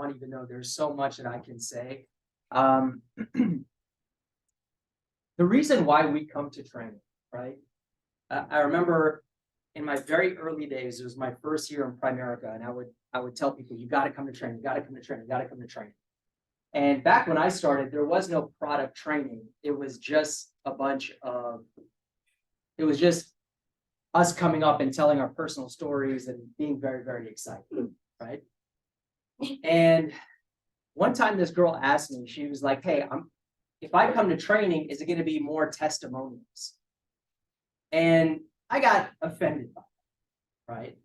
on, even though there's so much that I can say. The reason why we come to training, right? I remember in my very early days, it was my first year in Primerica, and I would tell people, you got to come to training, you got to come to training, you got to come to training. And back when I started, there was no product training. It was just us coming up and telling our personal stories and being very, very excited, right? And one time this girl asked me, she was like, hey, if I come to training, is it going to be more testimonials? And I got offended by that, right?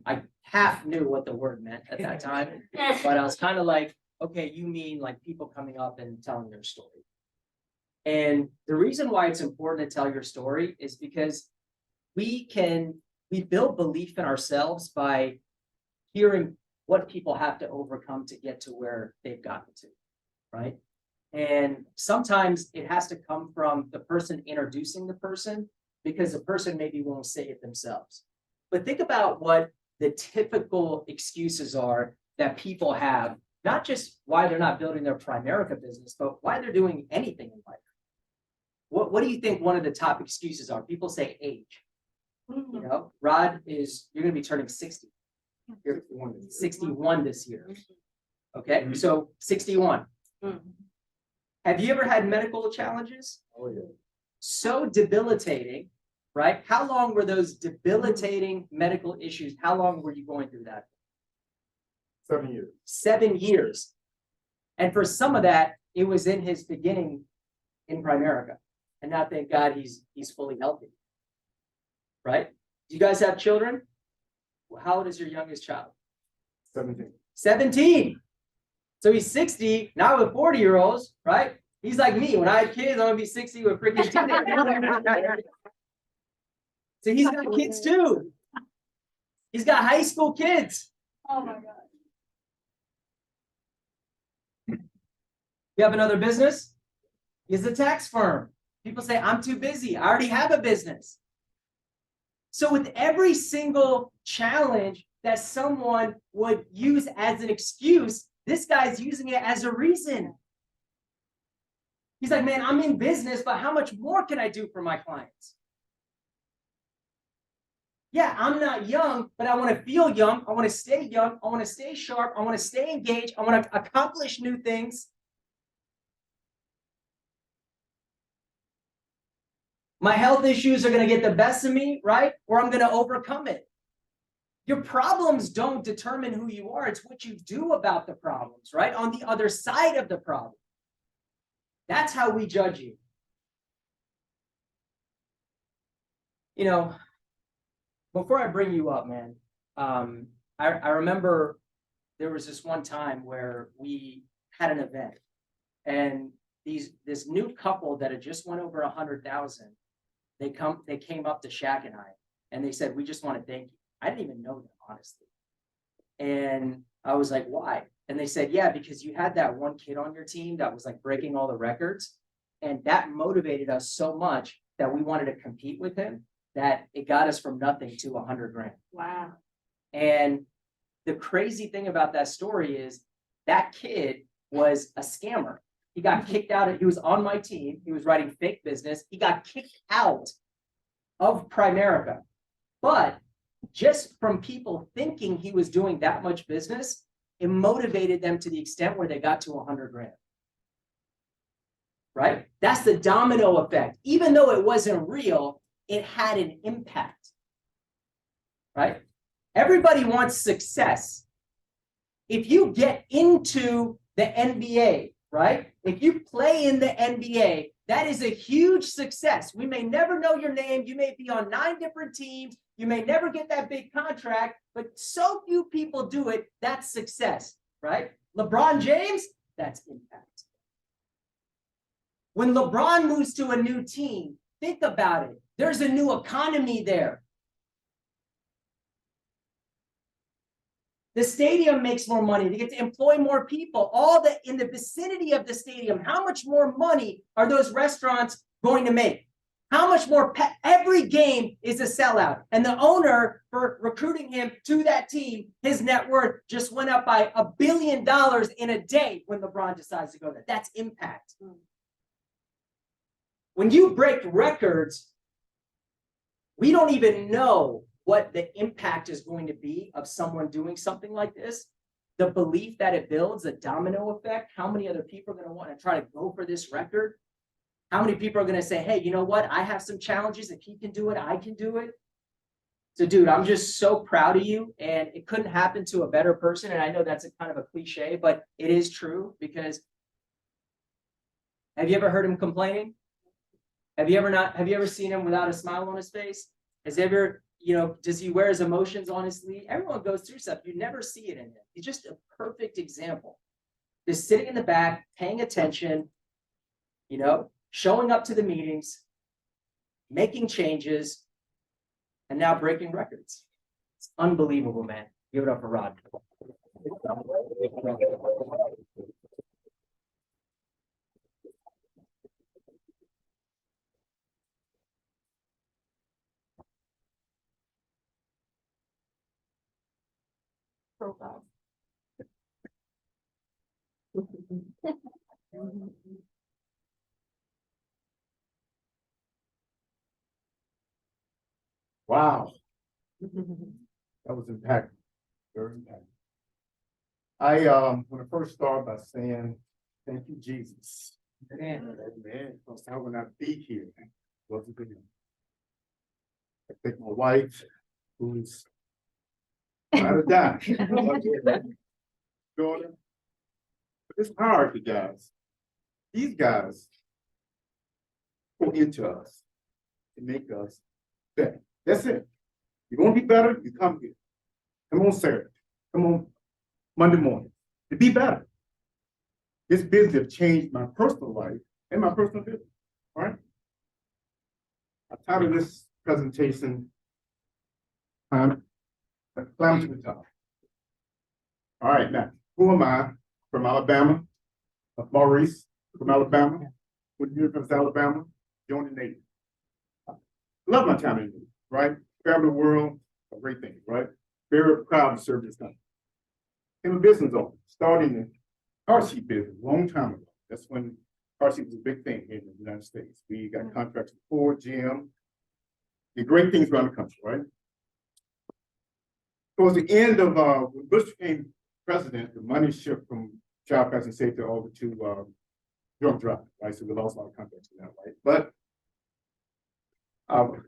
I half knew what the word meant at that time, but I was kind of like, okay, you mean like people coming up and telling their story. And the reason why it's important to tell your story is because we build belief in ourselves by hearing what people have to overcome to get to where they've gotten to, right? And sometimes it has to come from the person introducing the person, because the person maybe won't say it themselves. But think about what the typical excuses are that people have, not just why they're not building their Primerica business, but why they're doing anything in life. What do you think one of the top excuses are? People say age. You know, Rod, you're going to be turning 60. You're 61 this year. Okay, so 61. Have you ever had medical challenges? Oh, yeah. So debilitating, right? How long were those debilitating medical issues? How long were you going through that? 7 years. 7 years. And for some of that, it was in his beginning in Primerica. And now, thank God, he's fully healthy. Right? Do you guys have children? How old is your youngest child? 17. 17. So he's 60, not with 40-year-olds, right? He's like me. When I had kids, I'm going to be 60 with freaking teenagers. So he's got kids too. He's got high school kids. Oh my God. You have another business? He's a tax firm. People say, I'm too busy. I already have a business. So with every single challenge that someone would use as an excuse, this guy's using it as a reason. He's like, man, I'm in business, but how much more can I do for my clients? Yeah, I'm not young, but I want to feel young. I want to stay young. I want to stay sharp. I want to stay engaged. I want to accomplish new things. My health issues are going to get the best of me, right? Or I'm going to overcome it. Your problems don't determine who you are. It's what you do about the problems, right? On the other side of the problem. That's how we judge you. You know, before I bring you up, man, I remember there was this one time where we had an event, and this new couple that had just went over 100,000, they came up to Shaq and I, and they said, we just want to thank you. I didn't even know them, honestly. And I was like, why? And they said, yeah, because you had that one kid on your team that was like breaking all the records. And that motivated us so much that we wanted to compete with him, that it got us from nothing to 100 grand. Wow. And the crazy thing about that story is that kid was a scammer. He got kicked out. He was on my team. He was writing fake business. He got kicked out of Primerica. But just from people thinking he was doing that much business, it motivated them to the extent where they got to 100 grand. Right? That's the domino effect. Even though it wasn't real, it had an impact. Right? Everybody wants success. If you get into the NBA, right? If you play in the NBA, that is a huge success. We may never know your name. You may be on 9 different teams. You may never get that big contract, but so few people do it. That's success, right? LeBron James, that's impact. When LeBron moves to a new team, think about it. There's a new economy there. The stadium makes more money. They get to employ more people. In the vicinity of the stadium, how much more money are those restaurants going to make? How much more every game is a sellout. And the owner, for recruiting him to that team, his net worth just went up by $1 billion in a day when LeBron decides to go there. That's impact. When you break records, we don't even know what the impact is going to be of someone doing something like this. The belief that it builds, a domino effect, how many other people are going to want to try to go for this record? How many people are going to say, hey, you know what? I have some challenges. If he can do it, I can do it. So, dude, I'm just so proud of you. And it couldn't happen to a better person. And I know that's a kind of a cliche, but it is true, because have you ever heard him complaining? Have you ever seen him without a smile on his face? Has he ever, does he wear his emotions on his sleeve? Everyone goes through stuff. You never see it in him. He's just a perfect example. Just sitting in the back, paying attention, showing up to the meetings, making changes, and now breaking records. It's unbelievable, man. Give it up for Rod. Profile. Wow. That was impactful, very impactful. I want to first start by saying, thank you, Jesus. Man. Amen. Because I would not be here. Wasn't for him. I thank my wife, who's ride or die. Daughter. But it's hard, you guys. These guys go into us to make us better. That's it. You want to be better, you come here. Come on Saturday. Come on Monday morning. To be better. This business changed my personal life and my personal business. All right. I titled this presentation, Climb to the Top. All right, now, who am I? From Alabama, Maurice from Alabama, with the University of Alabama, joined the Navy. Love my time in the Navy, right? Travel the world, a great thing, right? Very proud to serve this country. I'm a business owner, starting the car seat business a long time ago. That's when car seat was a big thing here in the United States. We got contracts with Ford, GM, did great things around the country, right? Towards the end of when Bush became president, the money shifted from child passing safety over to drunk driving, right? So we lost a lot of contracts in that way. But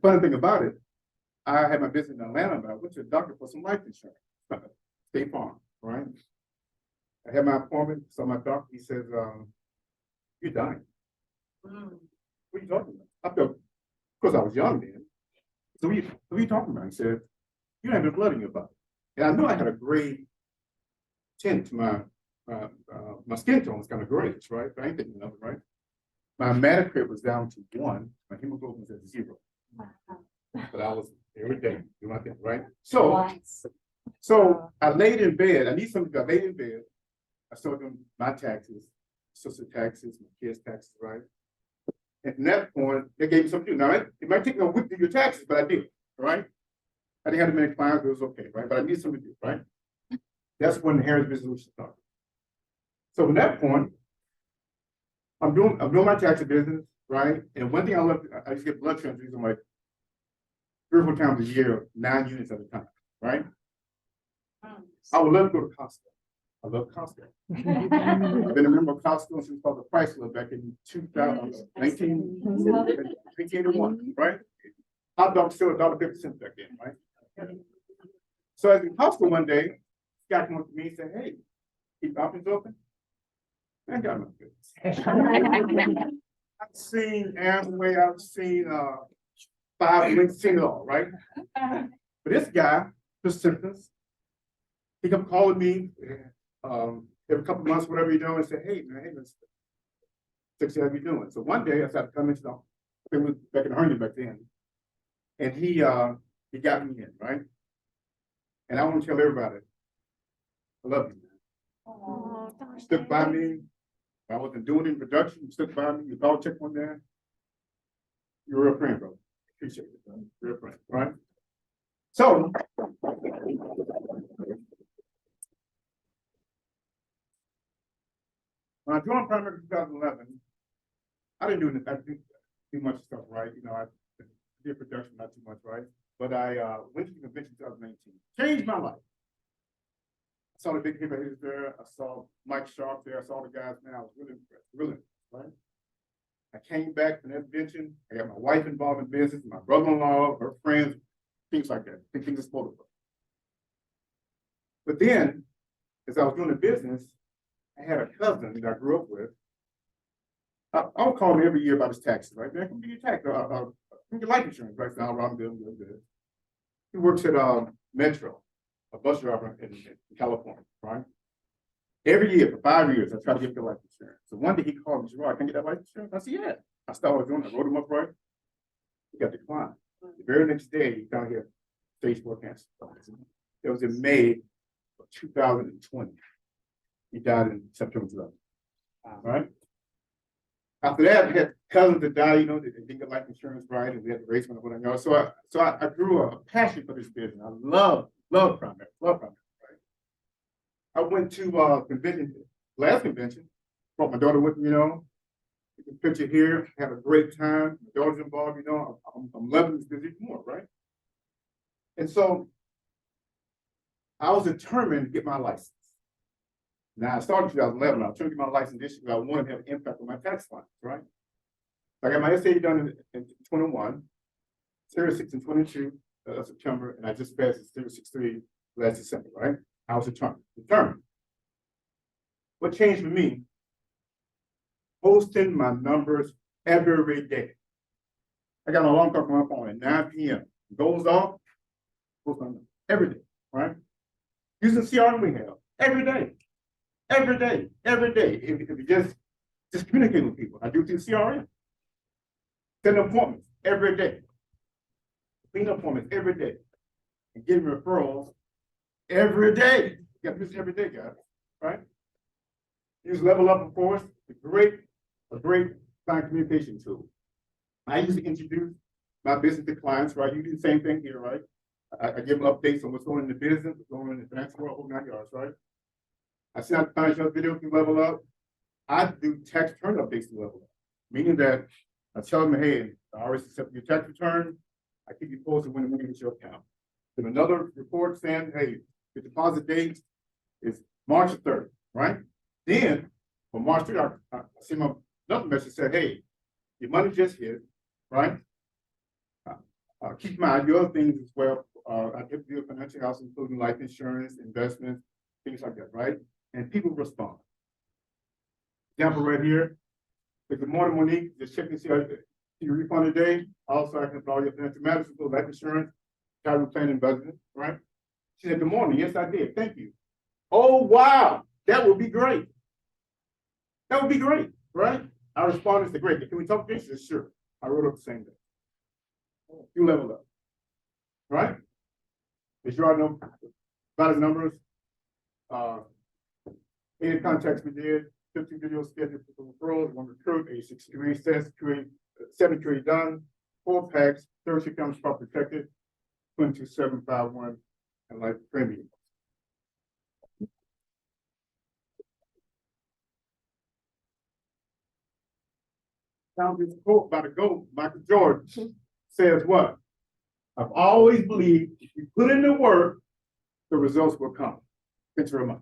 funny thing about it, I had my business in Atlanta, but I went to the doctor for some life insurance, State Farm, right? I had my appointment, saw my doctor, he says, you're dying. What are you talking about? I felt, of course I was young then. So what are you talking about? He said, you don't have any blood in your body. And I knew I had a gray tint to my skin tone was kind of grayish, right? But I ain't thinking of it, right? My hematocrit was down to 1, my hemoglobin was at 0. But I was every day doing my thing, right? So I laid in bed. I need something. I laid in bed. I started doing my taxes, sister taxes, my kids' taxes, right? And from that point, they gave me something to do. Now, it might take me a week to do your taxes, but I did, right? I didn't have many clients, but it was okay, right? But I need something to do, right? That's when the Harris Resolution started. So from that point, I'm doing my tax business, right? And one thing I love, I used to get blood transfusions like 3 or 4 times a year, 9 units at a time, right? I would love to go to Costco. I love Costco. I've been a member of Costco since called the Chrysler back in 1981, right? Hot dog still $1.50 back then, right? So I was in Costco one day, guy came up to me and said, hey, keep options open? I got my business. I've seen Amway, I've seen 5 links, seen it all, right? But this guy, persistence, he kept calling me every couple of months, whatever you're doing, and say, hey, man, hey, Mr. Sexy, how you doing? So one day I started coming to the, it was back in Herndon back then, and he got me in, right? And I want to tell everybody, I love you, man. Oh, You stuck by me. I wasn't doing it in production, you stuck by me, you called check one day. You're a real friend, bro. Appreciate it, bro. Real friend, right? So. When I joined Primary in 2011, I didn't do much stuff, right? You know, I did production, not too much, right? But I went to the convention in 2019. Changed my life. I saw the big hip hitters there. I saw Mike Sharp there. I saw the guys there. I was really impressed, really, right? I came back from that convention. I got my wife involved in business, my brother-in-law, her friends, things like that. Things exploded. But then, as I was doing the business, I had a cousin that I grew up with. I'll call him every year about his taxes, right? Man, come get your tax, your life insurance, right? Now I'm good. He works at Metro, a bus driver in California, right? Every year for 5 years, I try to get the life insurance. So one day he called me, said, "I can get that life insurance." I said, "Yeah." I started doing it. I wrote him up right. He got declined. The very next day, he found here stage 4 cancer. It was in May of 2020. He died in September 11th. Right? After that, we had cousins that died, you know, they didn't get life insurance right, and we had to raise money, whatever. So I grew a passion for this business. I love primary, right? I went to convention, last convention, brought my daughter with me, you know. You can picture here, had a great time. My daughter's involved, you know. I'm loving this business more, right? And so I was determined to get my license. Now I started in 2011. I was trying to get my license this year. I wanted to have an impact on my tax funds, right? I got my SAT done in 21, Series 6 in 22 September, and I just passed the Series 6-3 last December, right? I was determined. What changed for me? Posting my numbers every day. I got an alarm clock on my phone at 9 p.m. Goes off, post my numbers every day, right? Using CRM we have every day. Every day. If you just communicate with people. I do through CRM. Setting appointments every day. Clean appointments every day. And getting referrals every day. You got to do this every day, guys. Right? Use Level Up, of course, a great client communication tool. I usually introduce my business to clients, right? You do the same thing here, right? I give them updates on what's going on in the business, what's going on in the financial world, whole 9 yards, right? I send out financial video to Level Up. I do tax return updates to Level Up, meaning that I tell them, hey, I already accepted your tax return. I keep you posted when the money hits your account. Then another report saying, hey, the deposit date is March 3rd, right? Then on March 3rd, I see another message said, hey, your money just hit, right? Keep in mind your other things as well. I give you a financial house, including life insurance, investments, things like that, right? And people respond. Example right here. Good morning, Monique. Just checking to see how you refund today. Also, I can follow your financial matters, including life insurance, retirement plan, and budget, right? She said, good morning. Yes, I did. Thank you. Oh, wow. That would be great. That would be great, right? I responded to great. Can we talk this? She said, sure. I wrote up the same day. You Level Up, right? As you all know about his numbers, 80 contacts we did, 15 videos scheduled for referrals, 1 recruit, 86 degree sets, 7 degree done, 4 packs, 36 counts crop protected, 22751, and life premium. Now this quote by the GOAT, Michael Jordan, says what? I've always believed if you put in the work, the results will come. Thanks very much.